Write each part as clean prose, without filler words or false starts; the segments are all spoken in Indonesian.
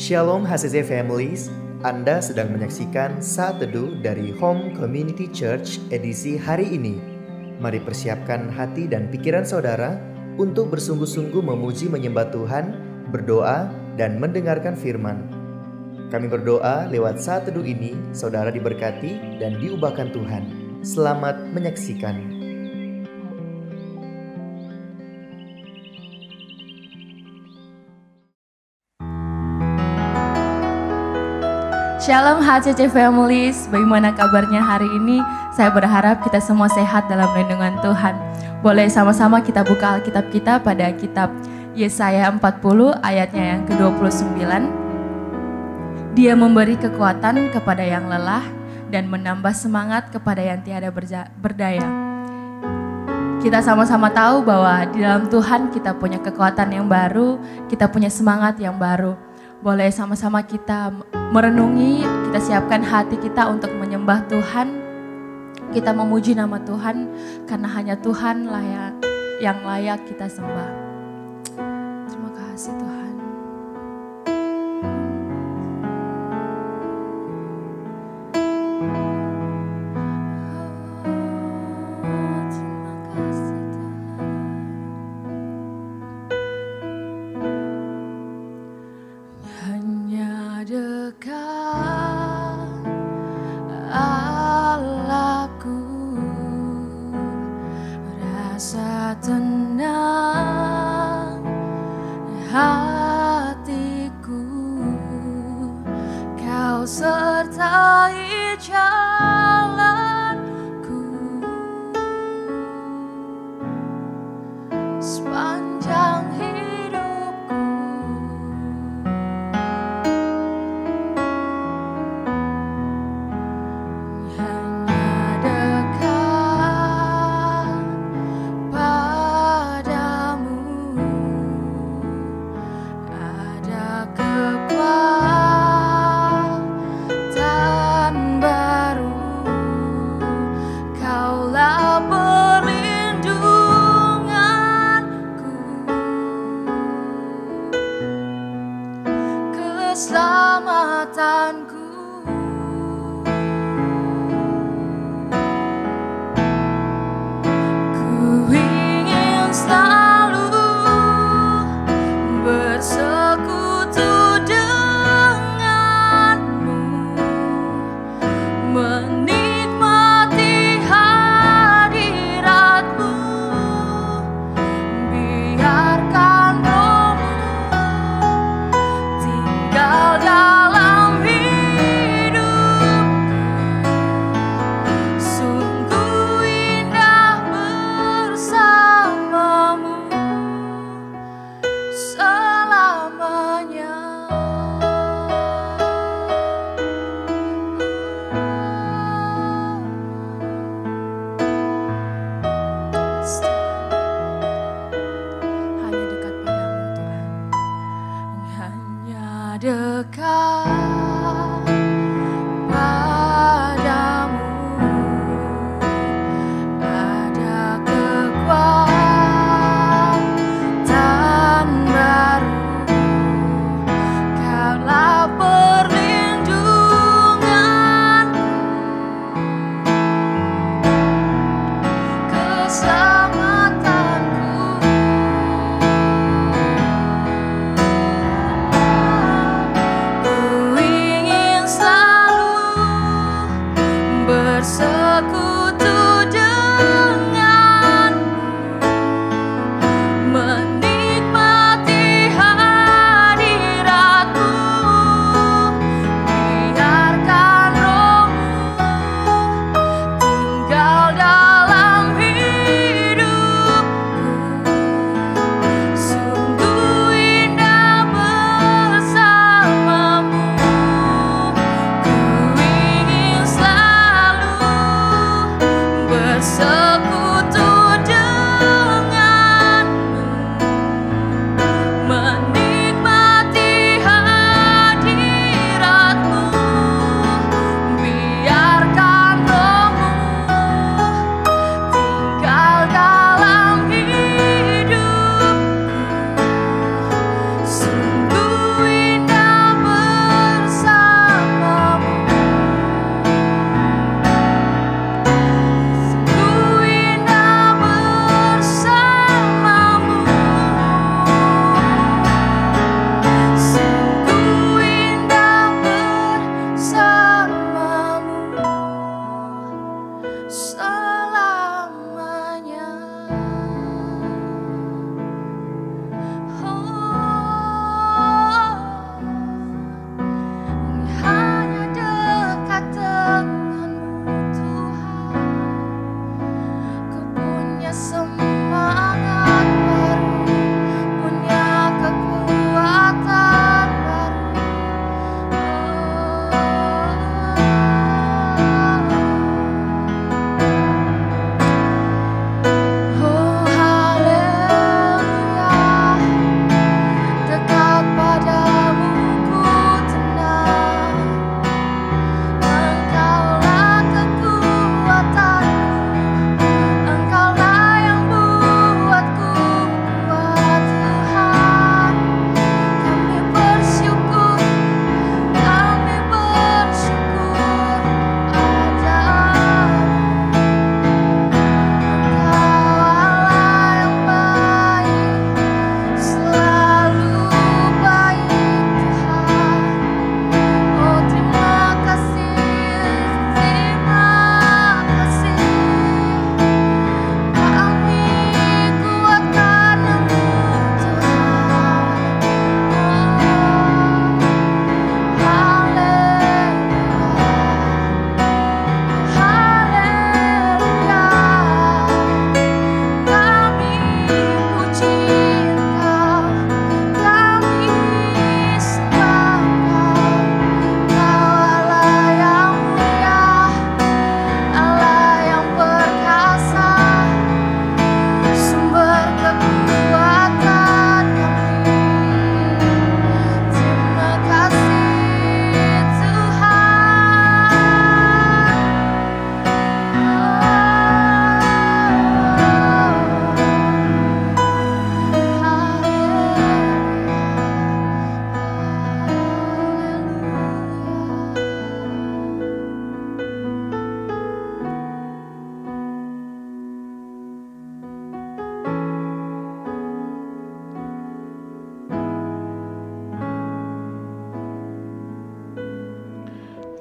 Shalom HCC Families, Anda sedang menyaksikan Saat Teduh dari Home Community Church edisi hari ini. Mari persiapkan hati dan pikiran saudara untuk bersungguh-sungguh memuji menyembah Tuhan, berdoa, dan mendengarkan firman. Kami berdoa lewat Saat Teduh ini, saudara diberkati dan diubahkan Tuhan. Selamat menyaksikan. Shalom HCC Families, bagaimana kabarnya hari ini? Saya berharap kita semua sehat dalam lindungan Tuhan. Boleh sama-sama kita buka Alkitab kita pada kitab Yesaya 40 ayatnya yang ke-29. Dia memberi kekuatan kepada yang lelah dan menambah semangat kepada yang tiada berdaya. Kita sama-sama tahu bahwa di dalam Tuhan kita punya kekuatan yang baru, kita punya semangat yang baru. Boleh sama-sama kita merenungi, kita siapkan hati kita untuk menyembah Tuhan. Kita memuji nama Tuhan karena hanya Tuhan yang layak kita sembah. Terima kasih Tuhan. Tenang hatiku, kau sertai jalanku sepanjang hidupku. Hanya dekat padamu ada kekuatan baru. Kaulah perlindunganku, keselamatanku. Ku ingin selalu bersekutu denganmu, menikmati hadiratmu. Biarkan Roh-Mu tinggal dalam hidupku.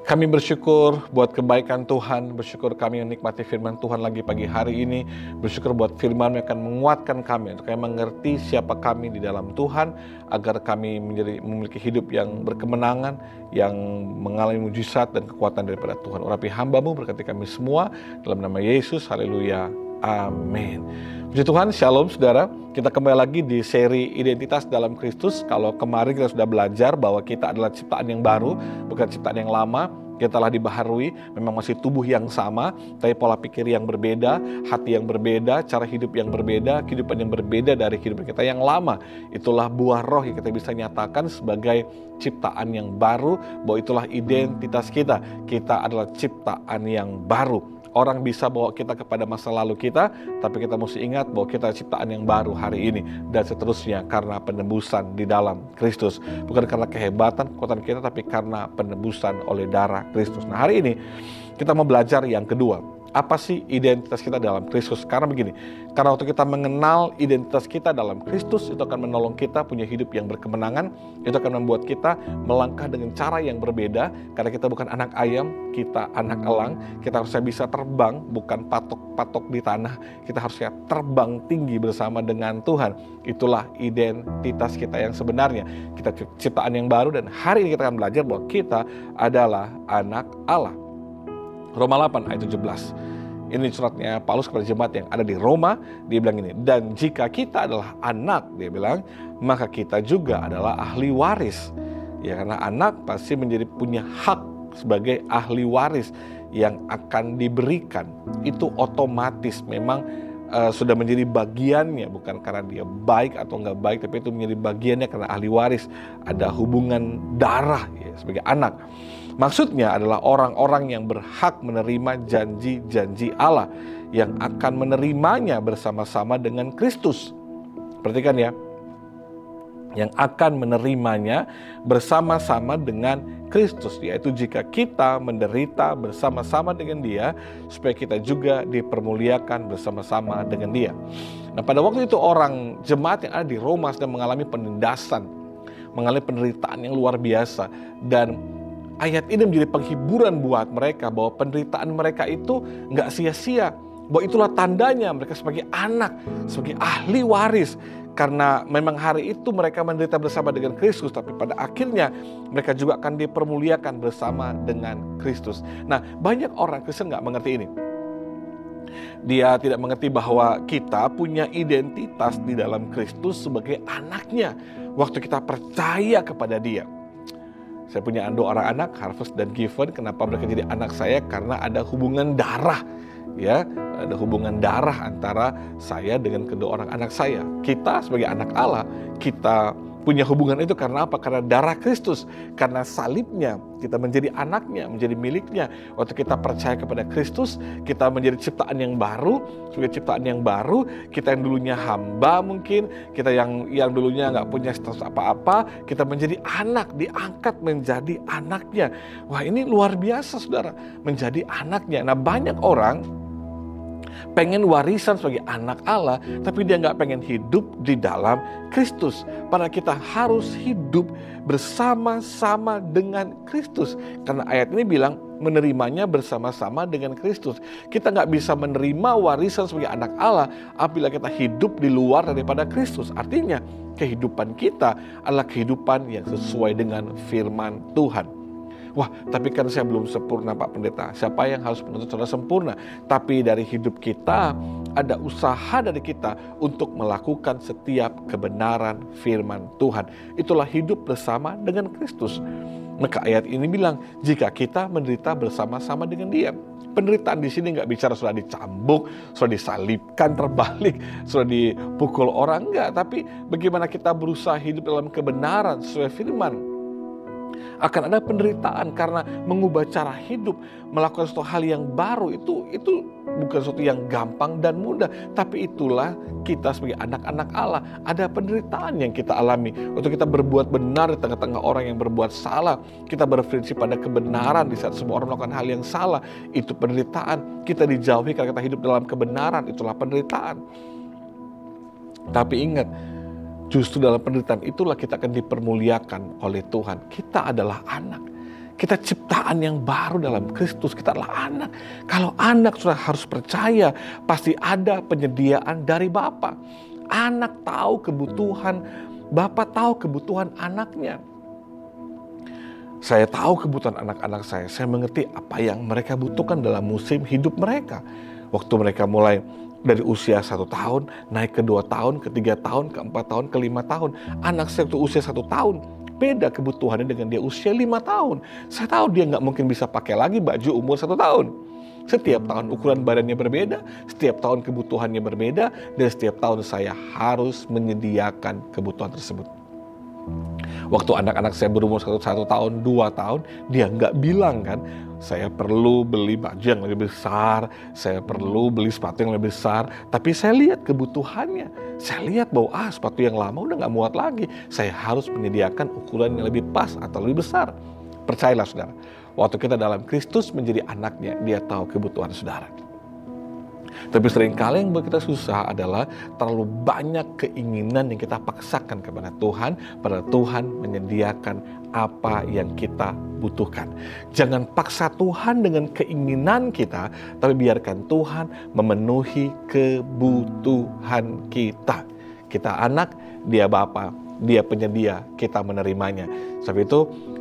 Kami bersyukur buat kebaikan Tuhan, bersyukur kami menikmati firman Tuhan lagi pagi hari ini, bersyukur buat firman yang akan menguatkan kami, untuk kami mengerti siapa kami di dalam Tuhan, agar kami memiliki hidup yang berkemenangan, yang mengalami mujizat dan kekuatan daripada Tuhan. Urapi hamba-Mu, berkati kami semua, dalam nama Yesus, haleluya, amin. Puji Tuhan, shalom saudara. Kita kembali lagi di seri Identitas dalam Kristus. Kalau kemarin kita sudah belajar bahwa kita adalah ciptaan yang baru, bukan ciptaan yang lama. Kita telah dibaharui, memang masih tubuh yang sama, tapi pola pikir yang berbeda, hati yang berbeda, cara hidup yang berbeda, kehidupan yang berbeda dari kehidupan kita yang lama. Itulah buah roh yang kita bisa nyatakan sebagai ciptaan yang baru, bahwa itulah identitas kita. Kita adalah ciptaan yang baru. Orang bisa bawa kita kepada masa lalu kita, tapi kita mesti ingat bahwa kita ciptaan yang baru hari ini, dan seterusnya karena penebusan di dalam Kristus. Bukan karena kehebatan, kekuatan kita, tapi karena penebusan oleh darah Kristus. Nah, hari ini kita mau belajar yang kedua. Apa sih identitas kita dalam Kristus? Karena begini, karena waktu kita mengenal identitas kita dalam Kristus, itu akan menolong kita punya hidup yang berkemenangan. Itu akan membuat kita melangkah dengan cara yang berbeda. Karena kita bukan anak ayam, kita anak elang. Kita harusnya bisa terbang, bukan patok-patok di tanah. Kita harusnya terbang tinggi bersama dengan Tuhan. Itulah identitas kita yang sebenarnya. Kita ciptaan yang baru, dan hari ini kita akan belajar bahwa kita adalah anak Allah. Roma 8 ayat 17. Ini suratnya Paulus kepada jemaat yang ada di Roma. Dia bilang ini, dan jika kita adalah anak, dia bilang, maka kita juga adalah ahli waris. Ya, karena anak pasti punya hak sebagai ahli waris yang akan diberikan. Itu otomatis memang sudah menjadi bagiannya, bukan karena dia baik atau enggak baik, tapi itu menjadi bagiannya karena ahli waris. Ada hubungan darah ya, sebagai anak. Maksudnya adalah orang-orang yang berhak menerima janji-janji Allah, yang akan menerimanya bersama-sama dengan Kristus. Perhatikan ya, yang akan menerimanya bersama-sama dengan Kristus, yaitu jika kita menderita bersama-sama dengan Dia, supaya kita juga dipermuliakan bersama-sama dengan Dia. Nah, pada waktu itu orang jemaat yang ada di Roma sedang mengalami penindasan, mengalami penderitaan yang luar biasa, dan ayat ini menjadi penghiburan buat mereka bahwa penderitaan mereka itu nggak sia-sia, bahwa itulah tandanya mereka sebagai anak, sebagai ahli waris. Karena memang hari itu mereka menderita bersama dengan Kristus, tapi pada akhirnya mereka juga akan dipermuliakan bersama dengan Kristus. Nah, banyak orang Kristen nggak mengerti ini. Dia tidak mengerti bahwa kita punya identitas di dalam Kristus sebagai anaknya waktu kita percaya kepada Dia. Saya punya 2 orang anak, Harvest dan Given. Kenapa mereka jadi anak saya? Karena ada hubungan darah. Ya, ada hubungan darah antara saya dengan kedua orang anak saya. Kita sebagai anak Allah, kita punya hubungan itu karena apa? Karena darah Kristus, karena salibnya kita menjadi anaknya, menjadi miliknya. Waktu kita percaya kepada Kristus, kita menjadi ciptaan yang baru. Sebagai ciptaan yang baru, kita yang dulunya hamba mungkin, kita yang dulunya nggak punya status apa-apa, kita menjadi anak, diangkat menjadi anaknya. Wah, ini luar biasa saudara, menjadi anaknya. Nah, banyak orang pengen warisan sebagai anak Allah, tapi dia nggak pengen hidup di dalam Kristus. Padahal kita harus hidup bersama-sama dengan Kristus. Karena ayat ini bilang menerimanya bersama-sama dengan Kristus. Kita nggak bisa menerima warisan sebagai anak Allah apabila kita hidup di luar daripada Kristus. Artinya kehidupan kita adalah kehidupan yang sesuai dengan firman Tuhan. Wah, tapi kan saya belum sempurna Pak Pendeta. Siapa yang harus menuntut saudara sempurna? Tapi dari hidup kita ada usaha dari kita untuk melakukan setiap kebenaran firman Tuhan. Itulah hidup bersama dengan Kristus. Maka ayat ini bilang, jika kita menderita bersama-sama dengan Dia. Penderitaan di sini nggak bicara sudah dicambuk, sudah disalibkan, terbalik, sudah dipukul orang, enggak. Tapi bagaimana kita berusaha hidup dalam kebenaran sesuai firman. Akan ada penderitaan karena mengubah cara hidup, melakukan suatu hal yang baru, itu bukan sesuatu yang gampang dan mudah. Tapi itulah kita sebagai anak-anak Allah. Ada penderitaan yang kita alami. Waktu kita berbuat benar di tengah-tengah orang yang berbuat salah, kita berprinsip pada kebenaran di saat semua orang melakukan hal yang salah. Itu penderitaan. Kita dijauhi karena kita hidup dalam kebenaran, itulah penderitaan. Tapi ingat, justru dalam penderitaan itulah kita akan dipermuliakan oleh Tuhan. Kita adalah anak. Kita ciptaan yang baru dalam Kristus, kita adalah anak. Kalau anak sudah harus percaya, pasti ada penyediaan dari Bapa. Anak tahu kebutuhan, Bapa tahu kebutuhan anaknya. Saya tahu kebutuhan anak-anak saya mengerti apa yang mereka butuhkan dalam musim hidup mereka. Waktu mereka mulai dari usia 1 tahun, naik ke 2 tahun, ke 3 tahun, ke 4 tahun, ke 5 tahun. Anak saya waktu usia 1 tahun, beda kebutuhannya dengan dia usia 5 tahun. Saya tahu dia nggak mungkin bisa pakai lagi baju umur 1 tahun. Setiap tahun ukuran badannya berbeda, setiap tahun kebutuhannya berbeda, dan setiap tahun saya harus menyediakan kebutuhan tersebut. Waktu anak-anak saya berumur 1 tahun, 2 tahun, dia nggak bilang kan, saya perlu beli baju yang lebih besar, saya perlu beli sepatu yang lebih besar. Tapi saya lihat kebutuhannya. Saya lihat bahwa sepatu yang lama udah nggak muat lagi. Saya harus menyediakan ukuran yang lebih pas atau lebih besar. Percayalah saudara, waktu kita dalam Kristus menjadi anaknya, dia tahu kebutuhan saudara. Tapi seringkali yang buat kita susah adalah terlalu banyak keinginan yang kita paksakan kepada Tuhan, padahal Tuhan menyediakan apa yang kita butuhkan. Jangan paksa Tuhan dengan keinginan kita, tapi biarkan Tuhan memenuhi kebutuhan kita. Kita anak, dia Bapa, dia penyedia, kita menerimanya. Sebab itu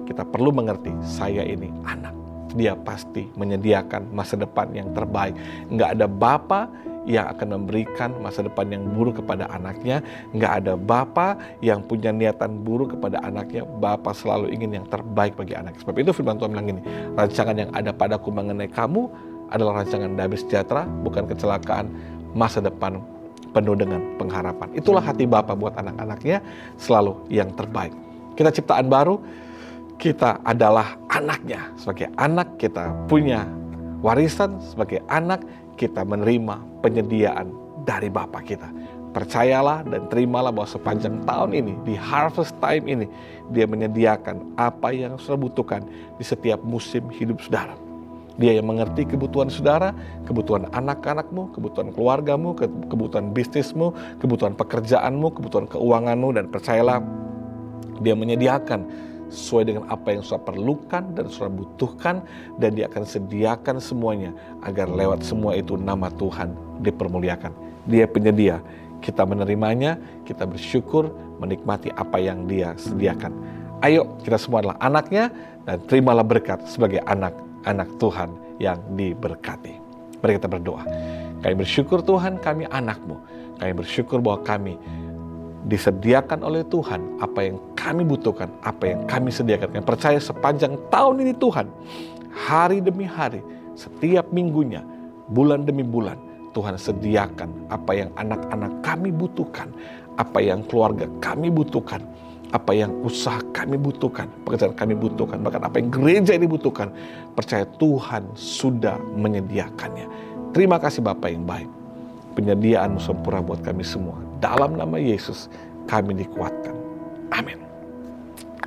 kita perlu mengerti, saya ini anak. Dia pasti menyediakan masa depan yang terbaik. Nggak ada bapa yang akan memberikan masa depan yang buruk kepada anaknya. Nggak ada bapa yang punya niatan buruk kepada anaknya. Bapa selalu ingin yang terbaik bagi anak. Sebab itu firman Tuhan bilang gini, rancangan yang ada padaku mengenai kamu adalah rancangan damai sejahtera, bukan kecelakaan, masa depan penuh dengan pengharapan. Itulah hati Bapa buat anak-anaknya, selalu yang terbaik. Kita ciptaan baru, kita adalah anaknya. Sebagai anak kita punya warisan, sebagai anak kita menerima penyediaan dari Bapa kita. Percayalah dan terimalah bahwa sepanjang tahun ini, di harvest time ini, dia menyediakan apa yang saudara butuhkan di setiap musim hidup saudara. Dia yang mengerti kebutuhan saudara, kebutuhan anak-anakmu, kebutuhan keluargamu, kebutuhan bisnismu, kebutuhan pekerjaanmu, kebutuhan keuanganmu, dan percayalah, dia menyediakan sesuai dengan apa yang saudara perlukan dan saudara butuhkan, dan dia akan sediakan semuanya agar lewat semua itu nama Tuhan dipermuliakan. Dia penyedia, kita menerimanya, kita bersyukur, menikmati apa yang dia sediakan. Ayo, kita semua adalah anaknya, dan terimalah berkat sebagai anak-anak Tuhan yang diberkati. Mari kita berdoa. Kami bersyukur Tuhan, kami anakmu. Kami bersyukur bahwa kami disediakan oleh Tuhan apa yang kami butuhkan, apa yang kami sediakan. Kami percaya sepanjang tahun ini Tuhan, hari demi hari, setiap minggunya, bulan demi bulan, Tuhan sediakan apa yang anak-anak kami butuhkan, apa yang keluarga kami butuhkan, apa yang usaha kami butuhkan, pekerjaan kami butuhkan, bahkan apa yang gereja ini butuhkan. Percaya Tuhan sudah menyediakannya. Terima kasih Bapa yang baik. Penyediaan-Mu sempurna buat kami semua. Dalam nama Yesus kami dikuatkan. Amin.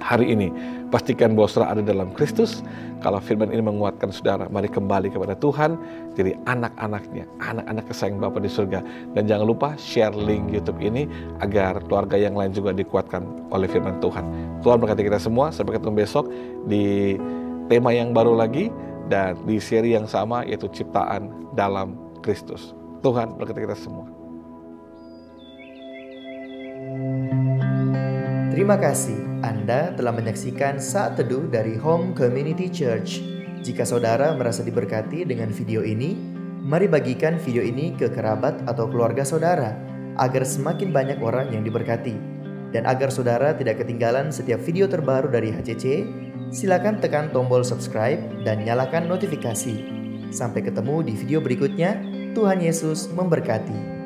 Hari ini pastikan bahwa saudara ada dalam Kristus. Kalau firman ini menguatkan saudara, mari kembali kepada Tuhan. Jadi anak-anaknya, anak-anak kesayang Bapa di surga. Dan jangan lupa share link YouTube ini agar keluarga yang lain juga dikuatkan oleh firman Tuhan. Tuhan berkati kita semua. Sampai ketemu besok di tema yang baru lagi dan di seri yang sama, yaitu ciptaan dalam Kristus. Tuhan berkati kita semua. Terima kasih Anda telah menyaksikan Saat Teduh dari Home Community Church. Jika saudara merasa diberkati dengan video ini, mari bagikan video ini ke kerabat atau keluarga saudara, agar semakin banyak orang yang diberkati. Dan agar saudara tidak ketinggalan setiap video terbaru dari HCC, silakan tekan tombol subscribe dan nyalakan notifikasi. Sampai ketemu di video berikutnya. Tuhan Yesus memberkati.